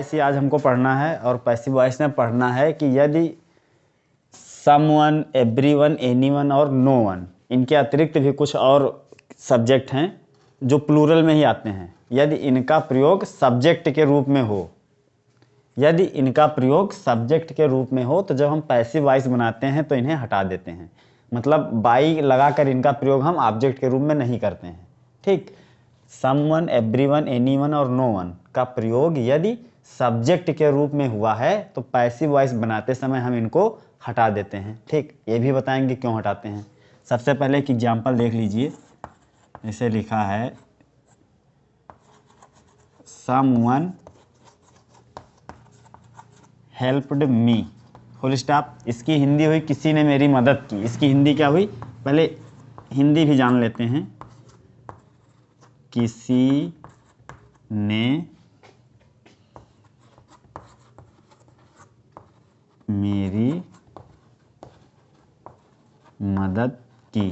Voice ही आज हमको पढ़ना है, और पैसिव वॉइस में पढ़ना है कि यदि समवन, एवरीवन, एनीवन और नो वन, इनके अतिरिक्त भी कुछ और सब्जेक्ट हैं जो प्लूरल में ही आते हैं, यदि इनका प्रयोग सब्जेक्ट के रूप में हो, यदि इनका प्रयोग सब्जेक्ट के रूप में हो तो जब हम पैसिव वॉइस बनाते हैं तो इन्हें हटा देते हैं। मतलब बाई लगाकर इनका प्रयोग हम ऑब्जेक्ट के रूप में नहीं करते हैं। ठीक, समवन, एवरीवन, एनीवन और नो वन का प्रयोग यदि सब्जेक्ट के रूप में हुआ है तो पैसिव वॉइस बनाते समय हम इनको हटा देते हैं। ठीक, ये भी बताएंगे क्यों हटाते हैं। सबसे पहले एक एग्जाम्पल देख लीजिए। इसे लिखा है someone helped me, full stop. इसकी हिंदी हुई किसी ने मेरी मदद की। इसकी हिंदी क्या हुई, पहले हिंदी भी जान लेते हैं। किसी ने मेरी मदद की।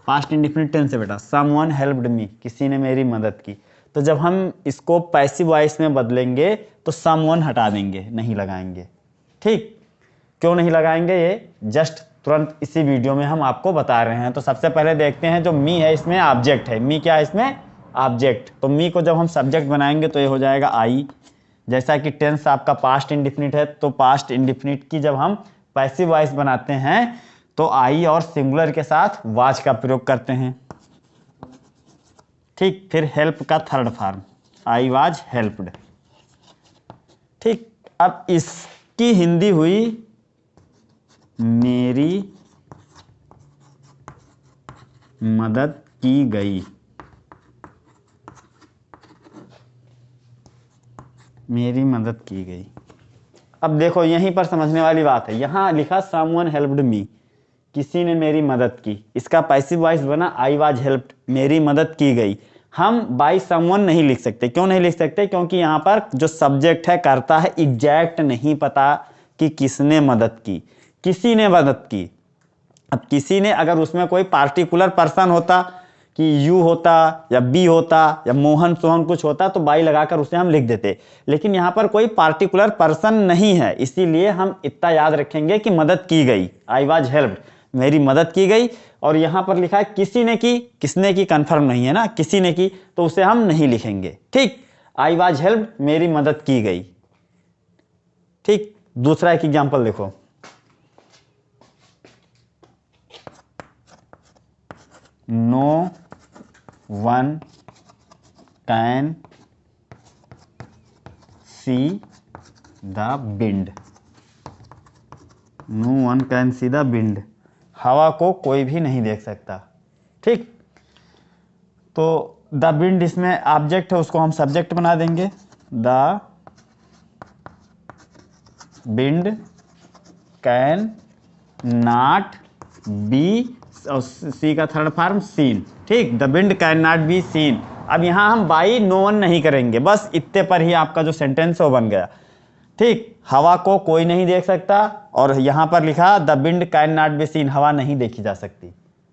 पास्ट इंडेफिनिट टेंस है बेटा, समवन हेल्प्ड मी, किसी ने मेरी मदद की। तो जब हम इसको पैसिव वॉइस में बदलेंगे तो समवन हटा देंगे, नहीं लगाएंगे। ठीक, क्यों नहीं लगाएंगे ये जस्ट तुरंत इसी वीडियो में हम आपको बता रहे हैं। तो सबसे पहले देखते हैं, जो मी है इसमें ऑब्जेक्ट है। मी क्या है इसमें, ऑब्जेक्ट। तो मी को जब हम सब्जेक्ट बनाएंगे तो ये हो जाएगा आई। जैसा कि टेंस आपका पास्ट इंडेफिनिट है, तो पास्ट इंडेफिनिट की जब हम पैसिव वॉइस बनाते हैं तो आई और सिंगुलर के साथ वाज का प्रयोग करते हैं। ठीक, फिर हेल्प का third form, I was helped. ठीक, अब इसकी हिंदी हुई मेरी मदद की गई। मेरी मदद की गई। अब देखो यहीं पर समझने वाली बात है, यहां लिखा समवन हेल्प्ड मी, किसी ने मेरी मदद की। इसका पैसिव वॉइस बना आई वाज हेल्प्ड, मेरी मदद की गई। हम बाय समवन नहीं लिख सकते। क्यों नहीं लिख सकते, क्योंकि यहाँ पर जो सब्जेक्ट है करता है एग्जैक्ट नहीं पता कि किसने मदद की, किसी ने मदद की। अब किसी ने अगर उसमें कोई पार्टिकुलर पर्सन होता कि यू होता या बी होता या मोहन सोहन कुछ होता तो बाई लगाकर उसे हम लिख देते, लेकिन यहाँ पर कोई पार्टिकुलर पर्सन नहीं है, इसीलिए हम इतना याद रखेंगे कि मदद की गई, आई वाज हेल्प्ड, मेरी मदद की गई। और यहाँ पर लिखा है किसी ने की, किसने की कंफर्म नहीं है ना, किसी ने की, तो उसे हम नहीं लिखेंगे। ठीक, आई वाज हेल्प्ड, मेरी मदद की गई। ठीक, दूसरा एक एग्जाम्पल देखो। No one can see the wind. No one can see the wind, हवा को कोई भी नहीं देख सकता। ठीक, तो द विंड इसमें ऑब्जेक्ट है, उसको हम सब्जेक्ट बना देंगे। The wind can not be, see का थर्ड फॉर्म सीन। ठीक, the wind can not be seen. अब यहां हम बाई नो वन नहीं करेंगे, बस इतने पर ही आपका जो सेंटेंस है वो बन गया। ठीक, हवा को कोई नहीं देख सकता, और यहां पर लिखा the wind can not be scene, हवा नहीं देखी जा सकती।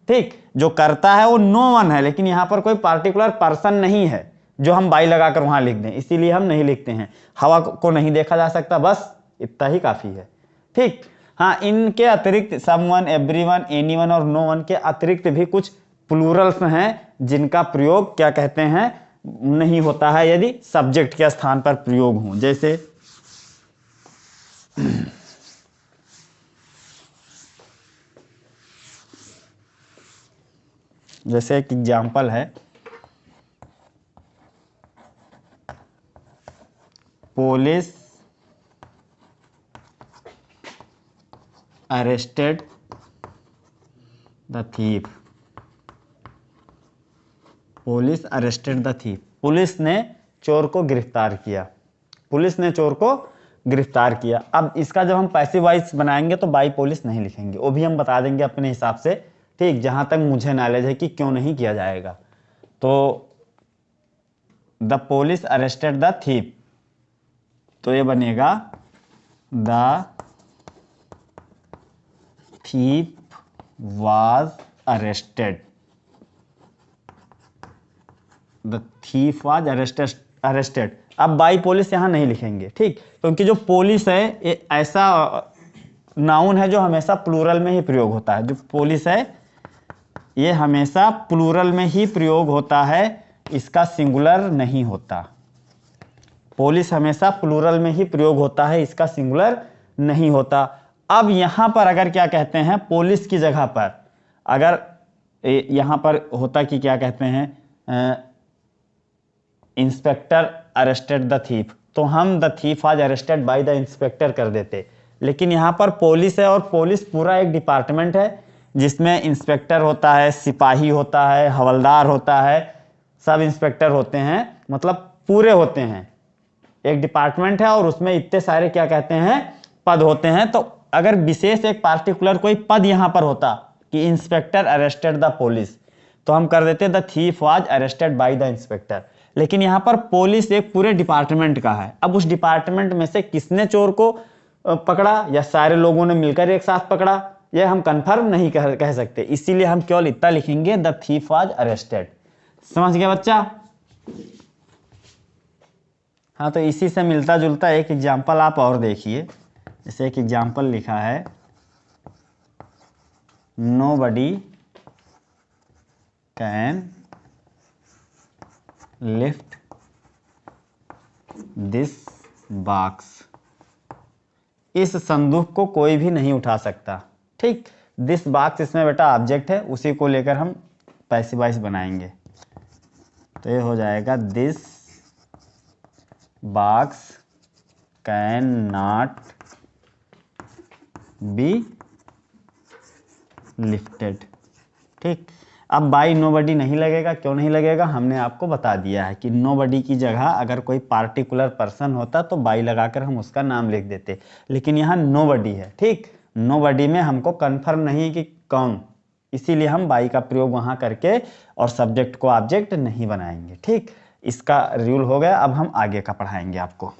ठीक, जो करता है वो नो वन है, लेकिन यहां पर कोई पार्टिकुलर पर्सन नहीं है जो हम बाई लगाकर वहां लिख दें, इसीलिए हम नहीं लिखते हैं। हवा को नहीं देखा जा सकता, बस इतना ही काफी है। ठीक, हाँ, इनके अतिरिक्त समवन, एवरीवन, एनीवन और नो वन के अतिरिक्त भी कुछ प्लूरल्स हैं जिनका प्रयोग क्या कहते हैं नहीं होता है यदि सब्जेक्ट के स्थान पर प्रयोग हो। जैसे एक एग्जाम्पल है, police arrested the thief. Police arrested the thief, police ने चोर को गिरफ्तार किया। पुलिस ने चोर को गिरफ्तार किया। अब इसका जब हम पैसिव वॉइस बनाएंगे तो बाई पुलिस नहीं लिखेंगे, वो भी हम बता देंगे अपने हिसाब से। ठीक, जहां तक मुझे नॉलेज है कि क्यों नहीं किया जाएगा। तो the police arrested the thief, तो ये बनेगा the thief was arrested, the thief was arrested। अब बाई पोलिस यहाँ नहीं लिखेंगे, ठीक, क्योंकि जो पोलिस है ये ऐसा नाउन है जो हमेशा प्लूरल में ही प्रयोग होता है। जो पोलिस है ये हमेशा प्लूरल में ही प्रयोग होता है, इसका सिंगुलर नहीं होता। पोलिस हमेशा प्लूरल में ही प्रयोग होता है, इसका सिंगुलर नहीं होता। अब यहां पर अगर क्या कहते हैं, पोलिस की जगह पर अगर यहां पर होता कि क्या कहते हैं, इंस्पेक्टर अरेस्टेड द थीफ, तो हम the thief was arrested by the inspector कर देते। लेकिन यहाँ पर पुलिस है और पुलिस पूरा एक डिपार्टमेंट है जिसमें इंस्पेक्टर होता है, सिपाही होता है, हवलदार होता है, सब इंस्पेक्टर होते हैं, मतलब पूरे होते हैं, एक डिपार्टमेंट है और उसमें इतने सारे क्या कहते हैं पद होते हैं। तो अगर विशेष एक पार्टिकुलर कोई पद यहाँ पर होता कि इंस्पेक्टर अरेस्टेड द पुलिस, तो हम कर देते the thief was arrested by the inspector. लेकिन यहाँ पर पुलिस एक पूरे डिपार्टमेंट का है। अब उस डिपार्टमेंट में से किसने चोर को पकड़ा या सारे लोगों ने मिलकर एक साथ पकड़ा, यह हम कंफर्म नहीं कह सकते, इसीलिए हम केवल इतना लिखेंगे द थीफ वाज अरेस्टेड। समझ गया बच्चा? हाँ, तो इसी से मिलता जुलता एक एग्जाम्पल आप और देखिए। जैसे एक एग्जाम्पल लिखा है, nobody can lift this box, इस संदूक को कोई भी नहीं उठा सकता। ठीक, दिस बॉक्स इसमें बेटा ऑब्जेक्ट है, उसी को लेकर हम पैसिव वॉइस बनाएंगे। तो ये हो जाएगा this box can not be lifted. ठीक, अब बाई नोबडी नहीं लगेगा। क्यों नहीं लगेगा, हमने आपको बता दिया है कि नोबडी की जगह अगर कोई पार्टिकुलर पर्सन होता तो बाई लगाकर हम उसका नाम लिख देते, लेकिन यहाँ नोबडी है। ठीक, नोबडी में हमको कंफर्म नहीं है कि कौन, इसीलिए हम बाई का प्रयोग वहाँ करके और सब्जेक्ट को ऑब्जेक्ट नहीं बनाएंगे। ठीक, इसका रूल हो गया। अब हम आगे का पढ़ाएंगे आपको।